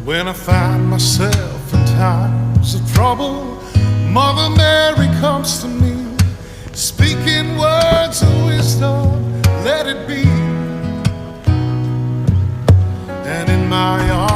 When I find myself in times of trouble, Mother Mary comes to me, speaking words of wisdom, let it be. And in my arms